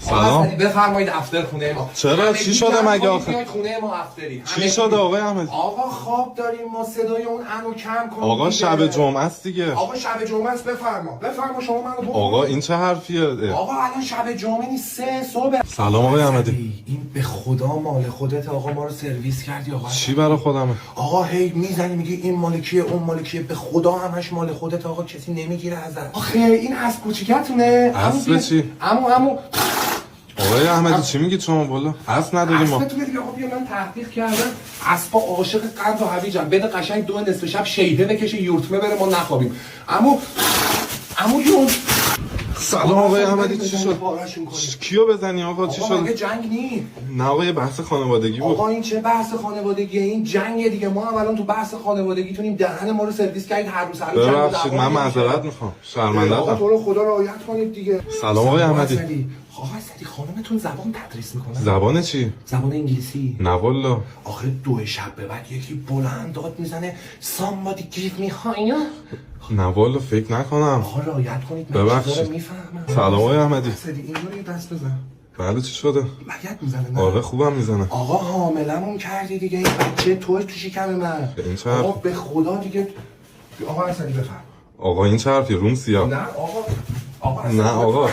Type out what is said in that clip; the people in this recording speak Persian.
سلام. بفرمایید افتر خونه ما. چرا؟ چی شده مگه آخه؟ بیاید خونه ما افتری. چی شده آقای احمدی؟ آقا خواب داریم ما، صدای اون انو کم کنید. آقا دیگه. شب جمعه است دیگه. آقا شب جمعه است، بفرما شما منو بخورید. آقا این چه حرفیه؟ آقا الان شب جمعه نیست، 3 صبح. سلام آقای احمدی. این به خدا مال خودت آقا، ما رو سرویس کردی آقا. چی برای خودمه؟ آقا هی میزنی میگی این مالکیه اون مالکیه، به خدا همش مال خودت آقا، کسی نمیگیره ازت. آخه این اسب کوچیکتونه. اسب چی؟ عمو آقای احمدی چی میگی شما بالا؟ اسب نداریم ما. اسب تو دیگه. آقا بیا من تحقیق کردم، اسبا عاشق قند و هویجن. بده قشنگ 2 نصف شب شیده بکشه یورتمه بره ما نخوابیم. عمو جون. سلام آقای احمدی چی شد؟ کیو بزنی آقا چی آقا مگه شد؟ جنگ نی؟ نه آقا یه بحث خانوادگی بود. آقا این چه بحث خانوادگیه؟ این جنگه دیگه. ما هم الان تو بحث خانوادگیتونیم، دهن ما رو سرویس کردید هر روز ببخشید من معذرت میخوام. شرمنده آقا ام. تو رو خدا رعایت کنید دیگه. سلام آقای احمدی. آقا اسدی خانمتون زبان تدریس میکنه؟ زبان چی؟ زبان انگلیسی. نه والا. آخه 2 شب به بعد یکی بلند داد میزنه somebody give me higher. نه والا فکر نکنم. آقا رعایت کنید، من ببخشید. چیزا رو میفهمم. سلام آقای احمدی. اسدی اینجوری دست بزن. بله چی شده؟ لگد میزنه نه؟ آره خوبم میزنه. آقا حاملمون کردی دیگه، این بچه توی تو شکم من. این چه آقا حرف؟ به خدا دیگه. آقا اسدی بفرم. آقا این چه حرفی؟ روم سیاه. نه آقا نه آقا